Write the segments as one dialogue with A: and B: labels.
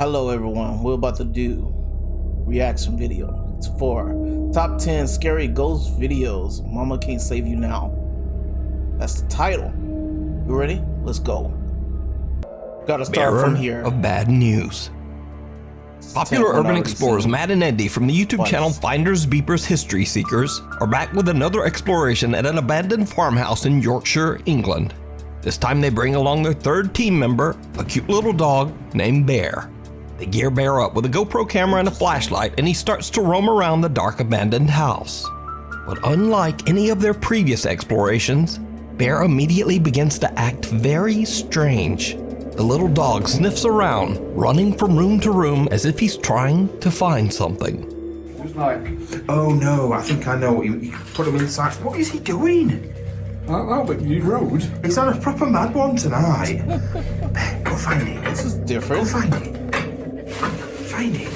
A: Hello everyone, we're about to do reaction video. It's for top 10 scary ghost videos. Mama Can't Save You Now. That's the title. You ready? Let's go. Gotta start
B: Bearer
A: from here.
B: of bad news. Popular urban explorers Matt and Andy from the YouTube channel Finders Beepers History Seekers are back with another exploration at an abandoned farmhouse in Yorkshire, England. This time they bring along their third team member, a cute little dog named Bear. They gear Bear up with a GoPro camera and a flashlight, and he starts to roam around the dark abandoned house. But unlike any of their previous explorations, Bear immediately begins to act very strange. The little dog sniffs around, running from room to room as if he's trying to find something.
C: It's like, oh no, I think I know what you put him inside. What is he doing?
D: Albert, you rode.
C: He's on a proper mad one tonight. Bear, go find it.
A: This is
C: Go
A: different.
C: find it. Find it.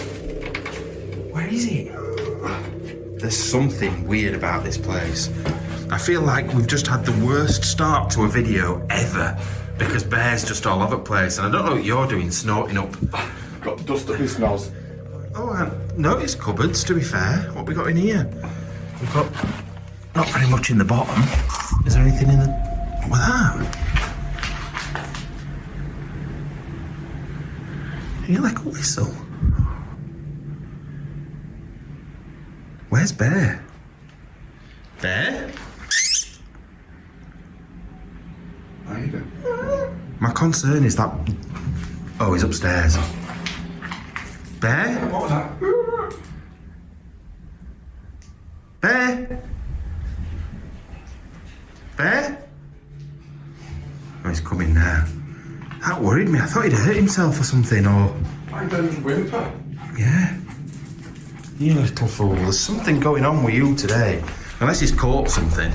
C: Where is it? There's something weird about this place. I feel like we've just had the worst start to a video ever because Bear's just all over the place, and I don't know what you're doing, snorting up.
D: Got dust up his nose.
C: Oh, I noticed cupboards, to be fair. What we got in here? We've got not very much in the bottom. Is there anything in the... What was that? Can you like a whistle? Where's Bear? Bear?
D: There you go.
C: My concern is that... Oh, he's upstairs. Bear?
D: What was that?
C: Bear? Bear? Oh, he's coming now. That worried me. I thought he'd hurt himself or something, or...
D: I don't whimper.
C: Yeah. You little fool. There's something going on with you today. Unless he's caught something.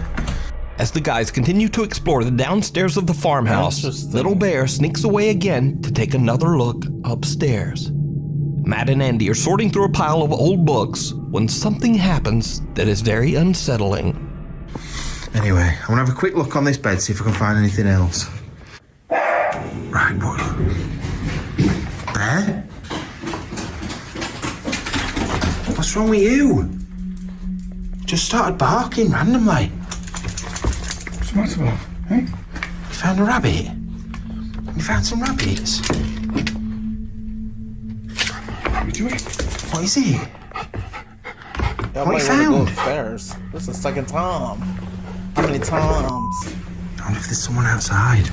B: As the guys continue to explore the downstairs of the farmhouse,
A: Interesting.
B: little Bear sneaks away again to take another look upstairs. Matt and Andy are sorting through a pile of old books when something happens that is very unsettling.
C: Anyway, I'm gonna have a quick look on this bed, see if I can find anything else. Right, what? Bear? What's wrong with you? Just started barking randomly.
D: What's the matter, love? Hey?
C: You found a rabbit? You found some rabbits?
D: What are you doing?
C: What is it?
A: Y'all
C: What
A: might
C: you
A: want to go
C: found?
A: upstairs. This is the second time. How many times?
C: I wonder if there's someone outside.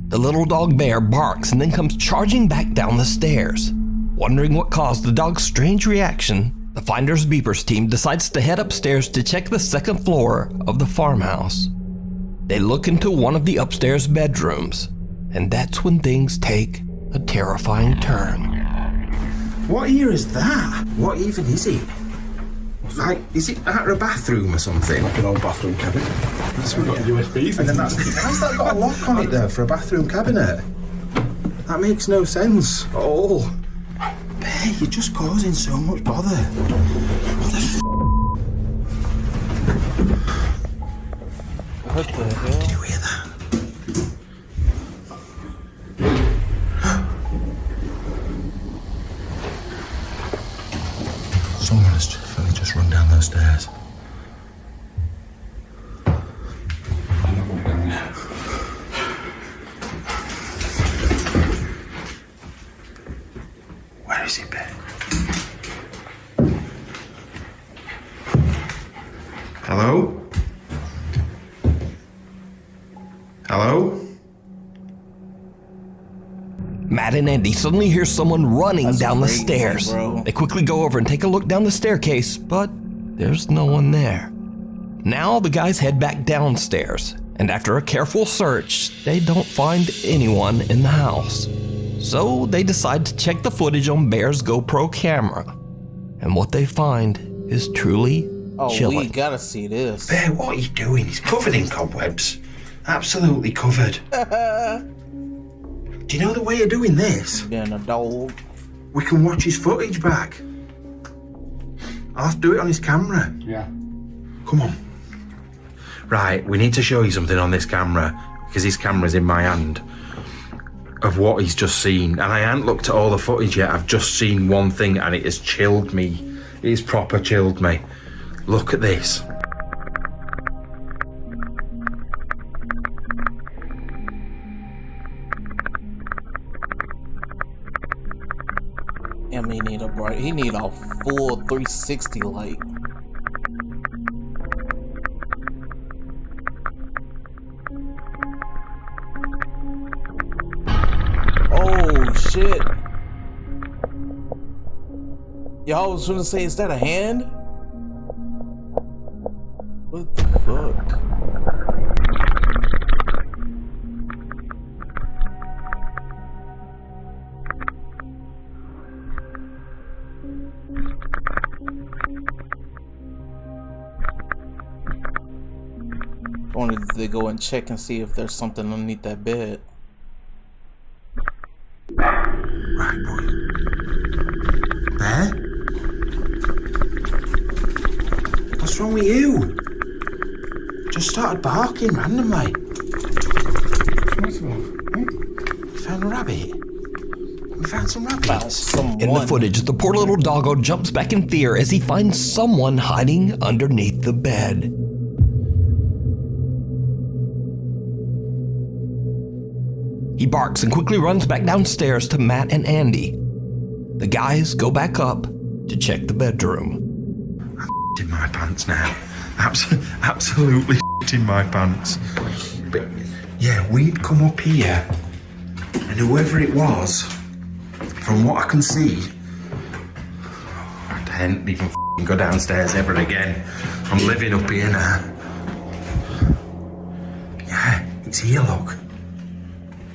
B: The little dog Bear barks and then comes charging back down the stairs. Wondering what caused the dog's strange reaction, the Finders Beepers team decides to head upstairs to check the second floor of the farmhouse. They look into one of the upstairs bedrooms, and that's when things take a terrifying turn.
C: What ear is that? What even is it? Like, is it out of a bathroom or something?
D: Like an old bathroom cabinet. That's got USBs.
C: And then that's... How's that got a lock on it there for a bathroom cabinet? That makes no sense at all. Bear, you're just causing so much bother. What the f***?
A: What the
C: Did
A: hell?
C: you hear that? Someone has just run down those stairs.
D: I'm not going down there.
C: Where is it, Bear? Hello? Hello?
B: Matt and Andy suddenly hear someone running
A: That's
B: down the
A: crazy,
B: stairs.
A: bro.
B: They quickly go over and take a look down the staircase, but there's no one there. Now the guys head back downstairs, and after a careful search, they don't find anyone in the house. So they decide to check the footage on Bear's GoPro camera, and what they find is truly
A: Oh,
B: chilling.
A: we gotta see this.
C: Bear, what are you doing? He's covered in cobwebs. Absolutely covered. Do you know the way of doing this?
A: Being a dog.
C: We can watch his footage back. I'll have to do it on his camera.
D: Yeah.
C: Come on. Right, we need to show you something on this camera because his camera's in my hand. of what he's just seen. And I hadn't looked at all the footage yet. I've just seen one thing and it has chilled me. It has proper chilled me. Look at this.
A: I mean, he need a full 360 light. Oh shit! Y'all was gonna say, is that a hand? What the fuck? Wanted to go and check and see if there's something underneath that bed.
C: Right, boy. Bear? What's wrong with you? Just started barking randomly.
D: What's the matter, love?
C: You found a rabbit? We found some rabbits.
B: In the footage, the poor little doggo jumps back in fear as he finds someone hiding underneath the bed. He barks and quickly runs back downstairs to Matt and Andy. The guys go back up to check the bedroom.
C: I'm in my pants now. Absolutely in my pants. But yeah, we'd come up here, and whoever it was, from what I can see, I can't even go downstairs ever again. I'm living up here now. Yeah, it's here, look.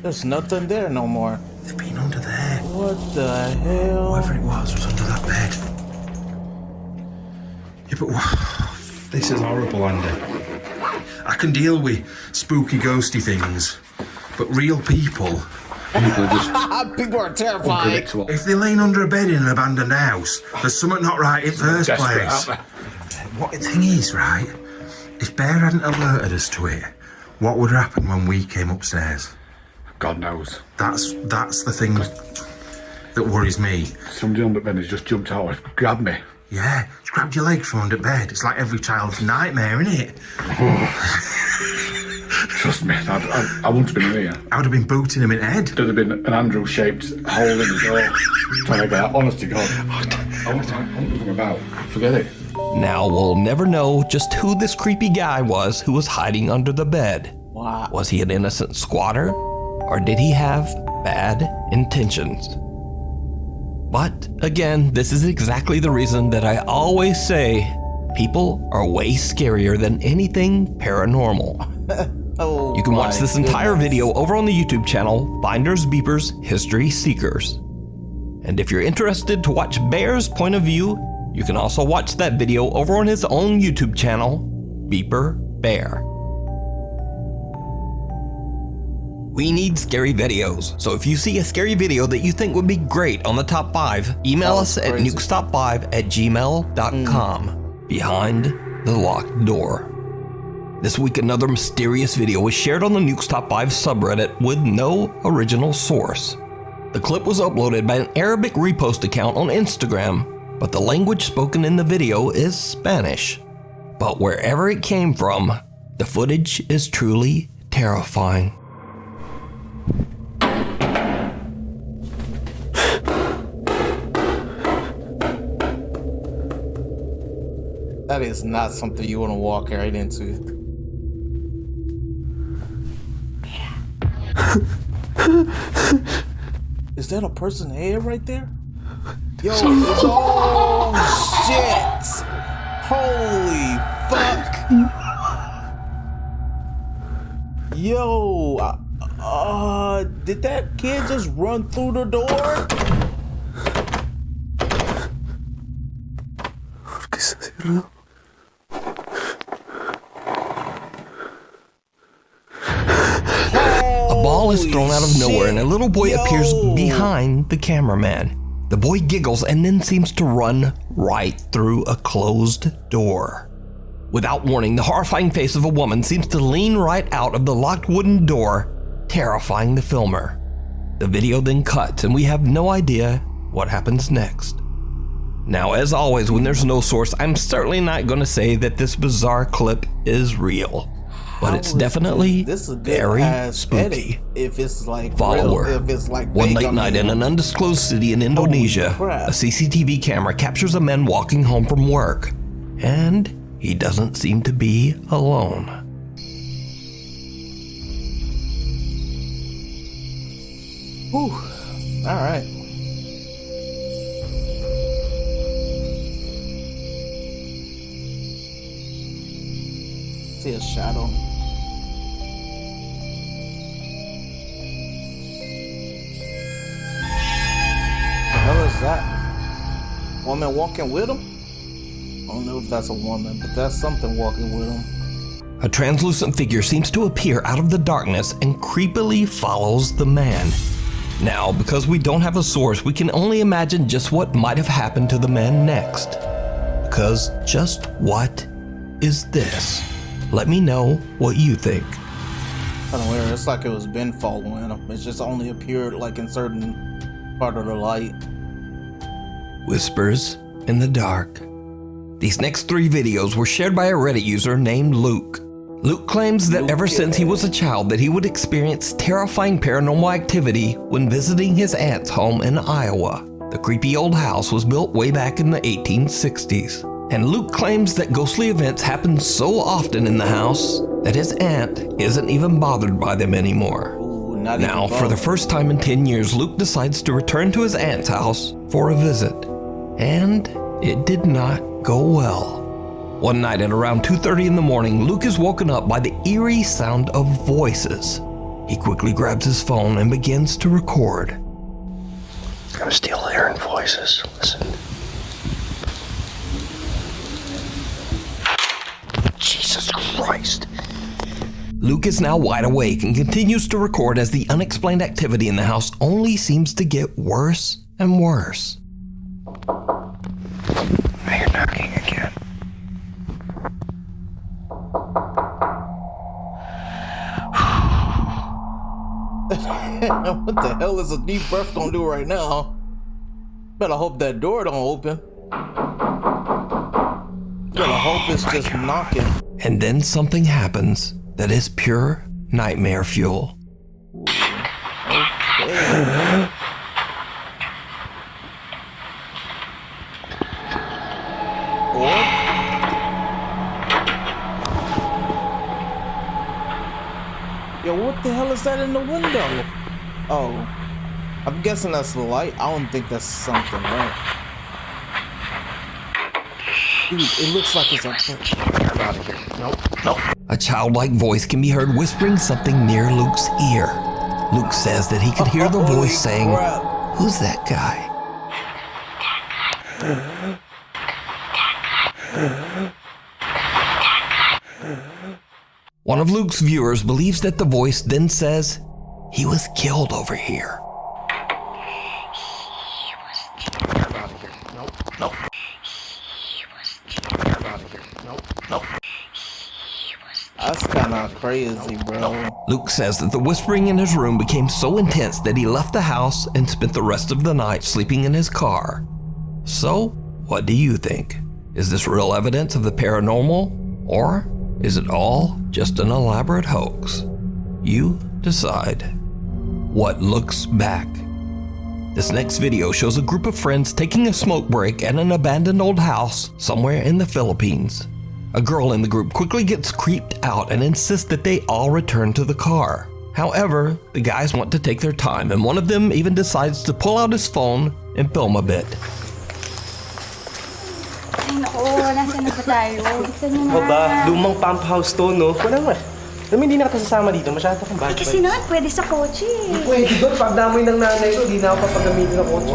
A: There's nothing there no more.
C: They've been under there.
A: What the hell?
C: Whoever it was under that bed. Yeah, but this is horrible, Andy. I can deal with spooky, ghosty things, but real people.
D: People are just
A: People are terrified.
D: unpredictable.
C: If they're laying under a bed in an abandoned house, there's something not right in first
D: Desperate,
C: place.
D: aren't
C: What the thing is, right? If Bear hadn't alerted us to it, what would happen when we came upstairs?
D: they? God knows.
C: That's the thing that worries me.
D: Somebody under bed has just jumped out and grabbed me.
C: Yeah, she grabbed your legs from under bed. It's like every child's nightmare, isn't it?
D: Trust me, I wouldn't have been in here.
C: I would have been booting him in the head.
D: There'd have been an Andrew-shaped hole in the door. Trying to get out. Honest to God. I wouldn't have nothing about. Forget it.
B: Now we'll never know just who this creepy guy was who was hiding under the bed.
A: Wow.
B: Was he an innocent squatter? Or did he have bad intentions? But again, this is exactly the reason that I always say people are way scarier than anything paranormal.
A: Oh,
B: You can watch
A: my
B: this entire
A: goodness.
B: video over on the YouTube channel, Finders Beepers History Seekers. And if you're interested to watch Bear's point of view, you can also watch that video over on his own YouTube channel, Beeper Bear. We need scary videos, so if you see a scary video that you think would be great on the top 5, email us at
A: crazy.
B: nukestop5@gmail.com. Behind the locked door. This week, another mysterious video was shared on the Nukes Top 5 subreddit with no original source. The clip was uploaded by an Arabic repost account on Instagram, but the language spoken in the video is Spanish. But wherever it came from, the footage is truly terrifying.
A: That is not something you want to walk right into. Is that a person's head right there? Yo, it's, oh shit! Holy fuck! Yo, did that kid just run through the door?
B: A ball is thrown out of nowhere and a little boy appears behind the cameraman. The boy giggles and then seems to run right through a closed door. Without warning, the horrifying face of a woman seems to lean right out of the locked wooden door, terrifying the filmer. The video then cuts and we have no idea what happens next. Now, as always, when there's no source, I'm certainly not going to say that this bizarre clip is real. But it's definitely very spooky.
A: If it's like
B: Follower.
A: real, if it's like
B: One
A: fake,
B: late
A: I
B: night
A: mean,
B: in an undisclosed city in Indonesia,
A: Holy crap.
B: a CCTV camera captures a man walking home from work. And he doesn't seem to be alone.
A: Whew. All right. See a shadow. The hell is that? Woman walking with him? I don't know if that's a woman, but that's something walking with him.
B: A translucent figure seems to appear out of the darkness and creepily follows the man. Now, because we don't have a source, we can only imagine just what might have happened to the man next. Because just what is this? Let me know what you think.
A: Kind of weird. It's like it was been following him. It's just only appeared like in certain part of the light.
B: Whispers in the dark. These next 3 videos were shared by a Reddit user named Luke. Luke claims that ever since he was a child that he would experience terrifying paranormal activity when visiting his aunt's home in Iowa. The creepy old house was built way back in the 1860s. And Luke claims that ghostly events happen so often in the house that his aunt isn't even bothered by them anymore.
A: Ooh, not
B: Now,
A: even
B: for the
A: bothered.
B: first time in 10 years, Luke decides to return to his aunt's house for a visit. And it did not go well. One night at around 2:30 in the morning, Luke is woken up by the eerie sound of voices. He quickly grabs his phone and begins to record.
E: I'm still hearing voices. Listen. Jesus Christ.
B: Luke is now wide awake and continues to record as the unexplained activity in the house only seems to get worse and worse.
E: I hear knocking again.
A: What the hell is a deep breath gonna do right now? Better hope that door don't open. Better hope it's just knocking.
B: And then something happens that is pure nightmare fuel.
A: Okay. Or yo, what the hell is that in the window? Oh, I'm guessing that's the light. I don't think that's something, right? Dude, it looks like it's a...
E: I'm out of here. Nope.
B: A childlike voice can be heard whispering something near Luke's ear. Luke says that he could hear the
A: Holy
B: voice saying,
A: crap.
B: "Who's that guy?" One of Luke's viewers believes that the voice then says, "He was killed over here."
E: I'm out of here. Nope. I'm out of here. Nope.
A: That's kind of crazy, bro.
B: Luke says that the whispering in his room became so intense that he left the house and spent the rest of the night sleeping in his car. So, what do you think? Is this real evidence of the paranormal? Or is it all just an elaborate hoax? You decide. What looks back? This next video shows a group of friends taking a smoke break at an abandoned old house somewhere in the Philippines. A girl in the group quickly gets creeped out and insists that they all return to the car. However, the guys want to take their time, and one of them even decides to pull out his phone and film a bit.
F: Ay, naku, nasaan na ba tayo? Gusto niyo na.
G: Aba, lumang pump house to, no? Wala nga. Alam mo, hindi na kita sasama dito. Masyado kang bad
F: Kasi naman, pwede sa kotse.
G: Pwede doon. Pag damoy ng nanay ko, hindi na ako papagamitin ng kotse.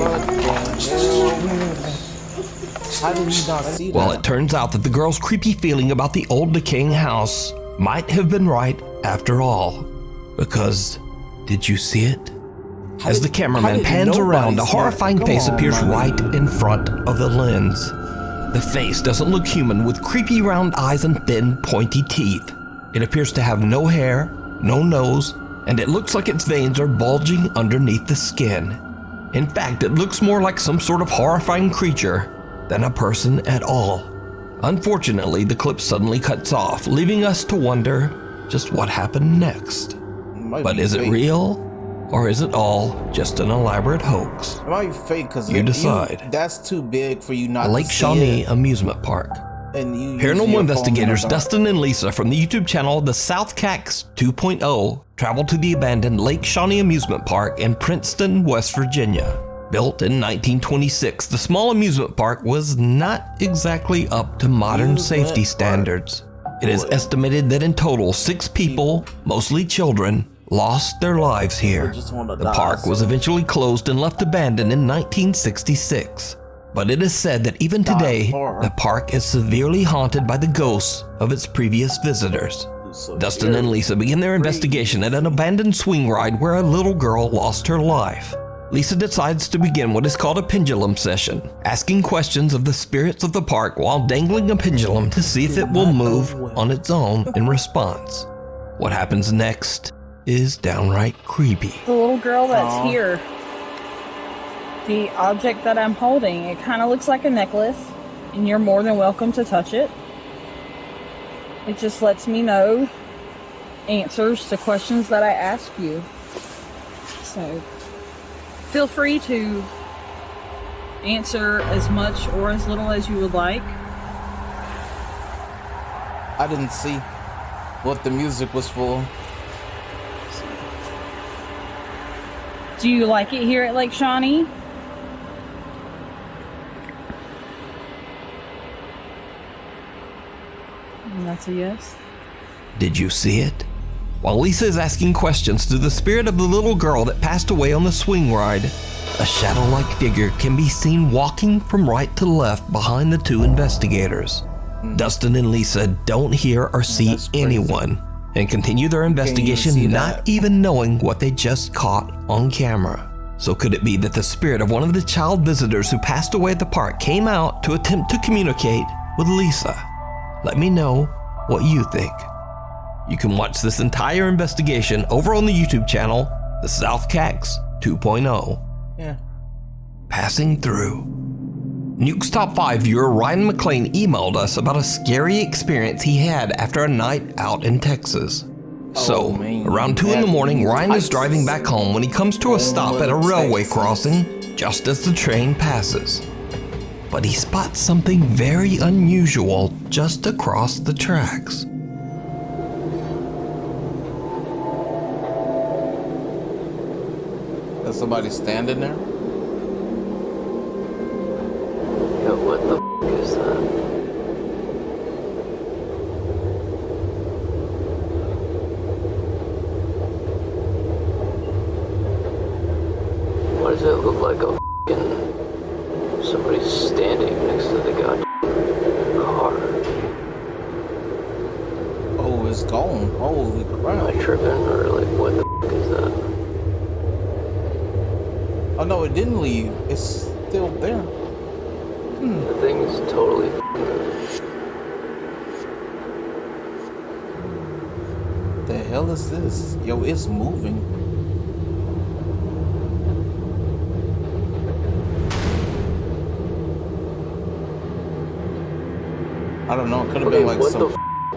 A: How did you not see that?
B: Well, it turns out that the girl's creepy feeling about the old decaying house might have been right after all. Because, did you see it? As the cameraman pans around, a horrifying face appears right in front of the lens. The face doesn't look human, with creepy round eyes and thin, pointy teeth. It appears to have no hair, no nose, and it looks like its veins are bulging underneath the skin. In fact, it looks more like some sort of horrifying creature than a person at all. Unfortunately, the clip suddenly cuts off, leaving us to wonder just what happened next. But is it real? Or is it all just an elaborate hoax?
A: It might be fake because
B: You decide.
A: That's too big for you not
B: Lake
A: to see
B: Shawnee
A: it.
B: Amusement Park.
A: And you use
B: Paranormal
A: your
B: investigators
A: phone in the dark.
B: Dustin and Lisa from the YouTube channel The South Cax 2.0 traveled to the abandoned Lake Shawnee Amusement Park in Princeton, West Virginia. Built in 1926, the small amusement park was not exactly up to modern safety standards. It is estimated that in total 6 people, mostly children, lost their lives here. The park was eventually closed and left abandoned in 1966. But it is said that even today, the park is severely haunted by the ghosts of its previous visitors. Dustin and Lisa begin their investigation at an abandoned swing ride where a little girl lost her life. Lisa decides to begin what is called a pendulum session, asking questions of the spirits of the park while dangling a pendulum to see if it will move on its own in response. What happens next is downright creepy.
H: The little girl that's here, the object that I'm holding, it kind of looks like a necklace, and you're more than welcome to touch it. It just lets me know answers to questions that I ask you. So feel free to answer as much or as little as you would like.
A: I didn't see what the music was for.
H: Do you like it here at Lake Shawnee? And that's a yes.
B: Did you see it? While Lisa is asking questions to the spirit of the little girl that passed away on the swing ride, a shadow-like figure can be seen walking from right to left behind the 2 investigators. Dustin and Lisa don't hear or see anyone and continue their investigation not even knowing what they just caught on camera. So could it be that the spirit of one of the child visitors who passed away at the park came out to attempt to communicate with Lisa? Let me know what you think. You can watch this entire investigation over on the YouTube channel, The South Cax 2.0.
A: Yeah.
B: Passing through. Nuke's Top 5 viewer Ryan McLean emailed us about a scary experience he had after a night out in Texas. So, around 2 in the morning, Ryan is driving back home when he comes to a stop at a railway crossing just as the train passes. But he spots something very unusual just across the tracks.
A: Is somebody standing there?
E: Yo, what the f is that? Why does it look like a f***ing somebody's standing next to the goddamn car?
A: Oh, it's gone. Holy crap.
E: Am I tripping or like what the f is that?
A: Oh no, it didn't leave. It's still there.
E: The thing is totally
A: The hell is this? Yo, it's moving. I don't know. It could have been like some.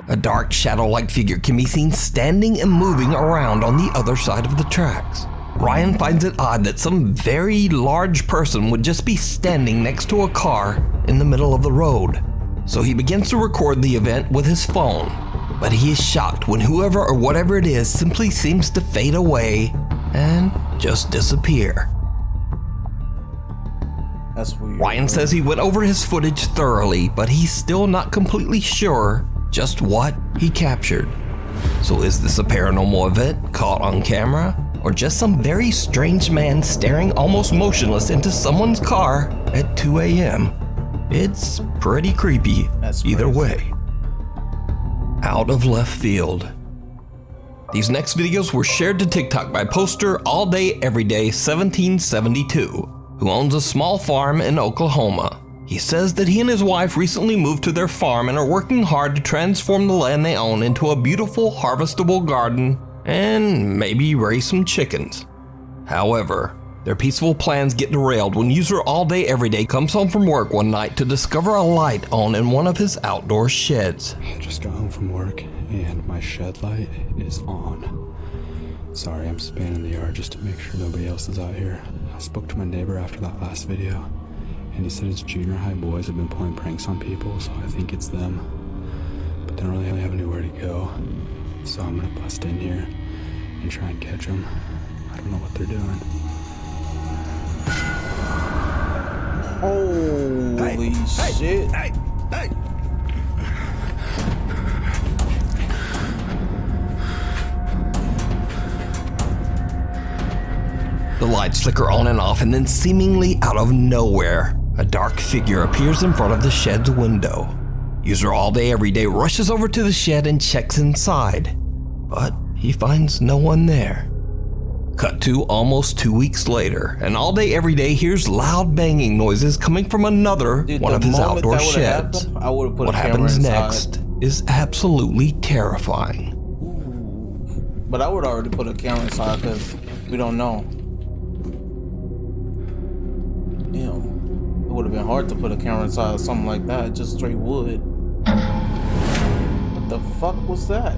B: A dark shadow-like figure can be seen standing and moving around on the other side of the tracks. Ryan finds it odd that some very large person would just be standing next to a car in the middle of the road. So he begins to record the event with his phone, but he is shocked when whoever or whatever it is simply seems to fade away and just disappear.
A: That's weird.
B: Ryan says he went over his footage thoroughly, but he's still not completely sure just what he captured. So is this a paranormal event caught on camera? Or just some very strange man staring almost motionless into someone's car at 2 a.m.? It's pretty creepy either way. Out of left field. These next videos were shared to TikTok by poster All Day Everyday 1772, who owns a small farm in Oklahoma. He says that he and his wife recently moved to their farm and are working hard to transform the land they own into a beautiful harvestable garden and maybe raise some chickens. However, their peaceful plans get derailed when user All Day Everyday comes home from work one night to discover a light on in one of his outdoor sheds.
I: Just got home from work and my shed light is on. Sorry, I'm spanning the yard just to make sure nobody else is out here. I spoke to my neighbor after that last video and he said his junior high boys have been pulling pranks on people, so I think it's them. But they don't really have anywhere to go, so I'm gonna bust in here and try and catch them. I don't know what they're doing.
A: Holy shit.
B: The lights flicker on and off, and then seemingly out of nowhere, a dark figure appears in front of the shed's window. User All Day Everyday rushes over to the shed and checks inside, but he finds no one there. Cut to almost 2 weeks later, and All Day Everyday hears loud banging noises coming from another one of his outdoor sheds. What happens next is absolutely terrifying.
A: But I would already put a camera inside because we don't know. Damn. It would have been hard to put a camera inside something like that, just straight wood. What the fuck was that?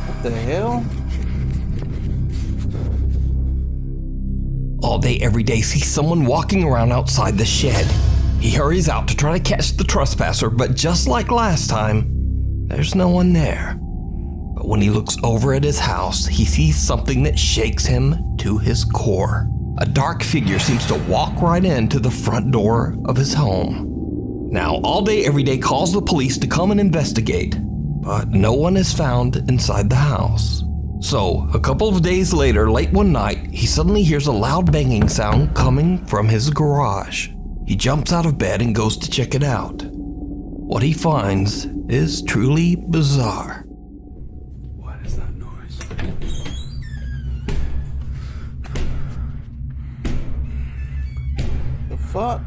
A: What the hell?
B: All Day Everyday sees someone walking around outside the shed. He hurries out to try to catch the trespasser, but just like last time, there's no one there. But when he looks over at his house, he sees something that shakes him to his core. A dark figure seems to walk right into the front door of his home. Now, All Day Everyday calls the police to come and investigate, but no one is found inside the house. So, a couple of days later, late one night, he suddenly hears a loud banging sound coming from his garage. He jumps out of bed and goes to check it out. What he finds is truly bizarre.
I: What is that noise?
A: The fuck?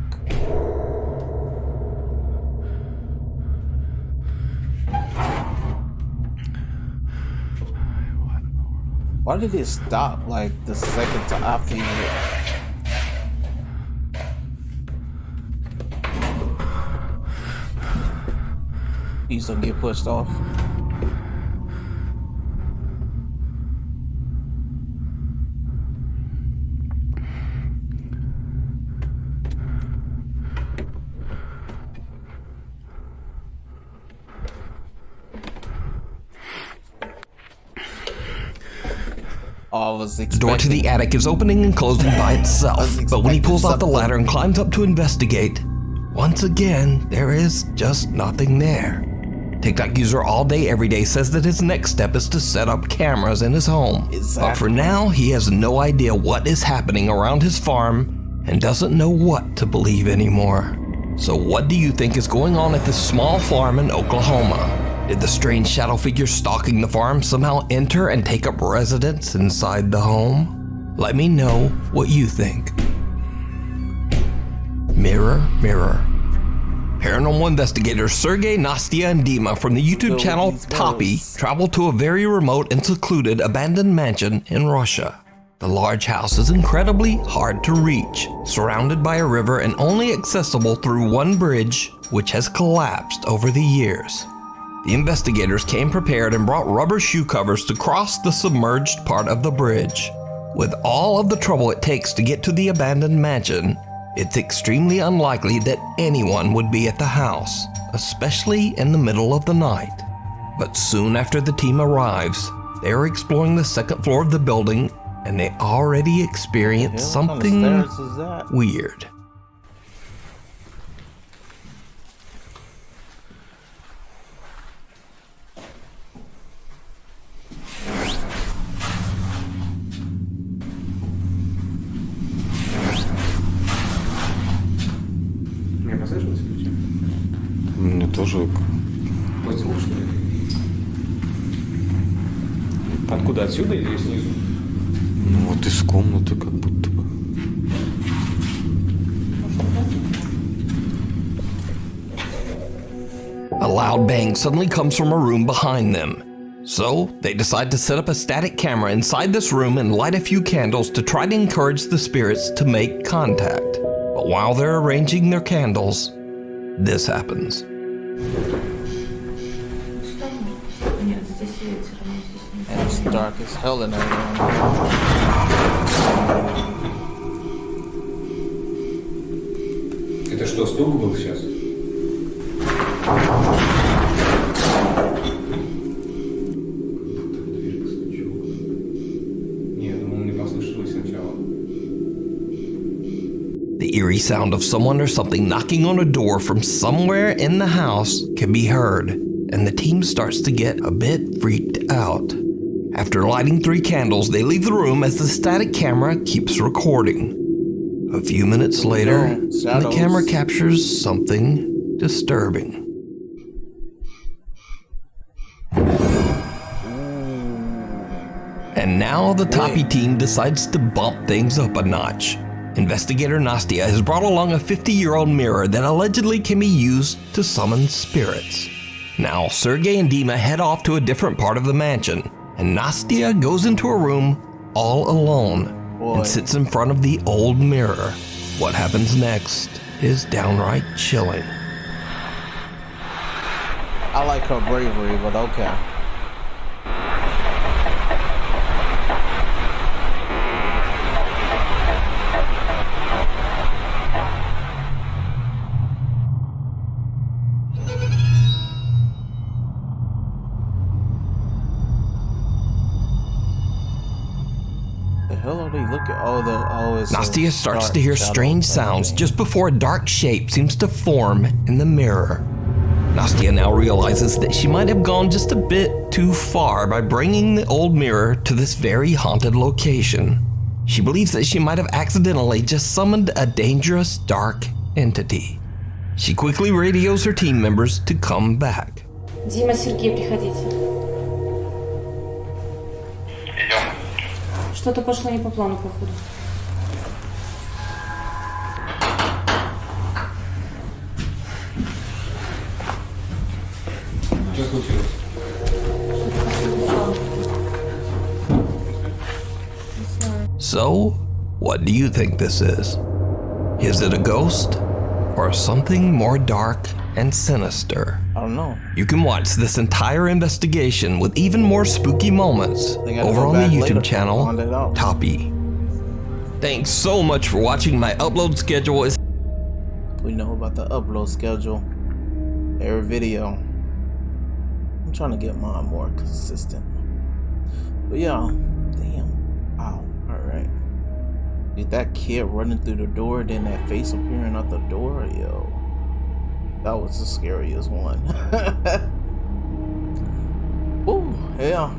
A: Why did it stop like the second after you? He's gonna get pushed off.
B: The door to the attic is opening and closing by itself, but when he pulls out the ladder and climbs up to investigate, once again, there is just nothing there. TikTok user All Day Everyday says that his next step is to set up cameras in his home. But for now, he has no idea what is happening around his farm and doesn't know what to believe anymore. So what do you think is going on at this small farm in Oklahoma? Did the strange shadow figure stalking the farm somehow enter and take up residence inside the home? Let me know what you think. Mirror, mirror. Paranormal investigators Sergey, Nastya, and Dima from the YouTube channel Toppy travel to a very remote and secluded abandoned mansion in Russia. The large house is incredibly hard to reach, surrounded by a river and only accessible through one bridge, which has collapsed over the years. The investigators came prepared and brought rubber shoe covers to cross the submerged part of the bridge. With all of the trouble it takes to get to the abandoned mansion, it's extremely unlikely that anyone would be at the house, especially in the middle of the night. But soon after the team arrives, they are exploring the second floor of the building and they already experience something weird.
I: Мне тоже...
G: Откуда, отсюда или снизу?
I: выходит из комнаты, как будто бы.
B: A loud bang suddenly comes from a room behind them. So, they decide to set up a static camera inside this room and light a few candles to try to encourage the spirits to make contact. But while they're arranging their candles, this happens.
A: And it's dark as hell in that room.
D: Это что, стук был сейчас?
B: The eerie sound of someone or something knocking on a door from somewhere in the house can be heard, and the team starts to get a bit freaked out. After lighting 3 candles, they leave the room as the static camera keeps recording. A few minutes later, the camera captures something disturbing. And now the Toppy team decides to bump things up a notch. Investigator Nastia has brought along a 50-year-old mirror that allegedly can be used to summon spirits. Now, Sergey and Dima head off to a different part of the mansion, and Nastia goes into a room all alone and sits in front of the old mirror. What happens next is downright chilling.
A: I like her bravery, but okay.
B: Nastia starts to hear strange sounds just before a dark shape seems to form in the mirror. Nastia now realizes that she might have gone just a bit too far by bringing the old mirror to this very haunted location. She believes that she might have accidentally just summoned a dangerous dark entity. She quickly radios her team members to come back.
F: Дима, Сергей, приходите. Что-то пошло не по плану, походу.
D: Что случилось?
B: So, what do you think this is? Is it a ghost or something more dark and sinister?
A: I don't know.
B: You can watch this entire investigation with even more spooky moments over on the YouTube channel, Toppy. Thanks so much for watching. My upload schedule is...
A: We know about the upload schedule. Every video. I'm trying to get mine more consistent. But yeah, damn. Wow, alright. Dude, that kid running through the door, then that face appearing out the door, yo. That was the scariest one. Ooh, yeah.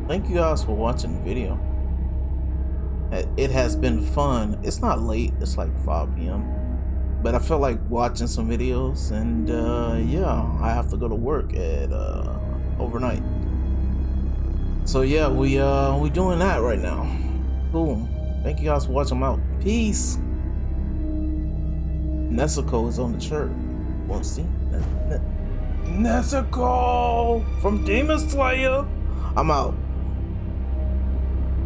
A: Thank you guys for watching the video. It has been fun. It's not late, it's like 5 p.m. But I felt like watching some videos, and yeah, I have to go to work at overnight. So yeah, we doing that right now. Cool. Thank you guys for watching. I'm out. Peace. Nezuko is on the church. Want to see? Nezuko from Demon Slayer. I'm out.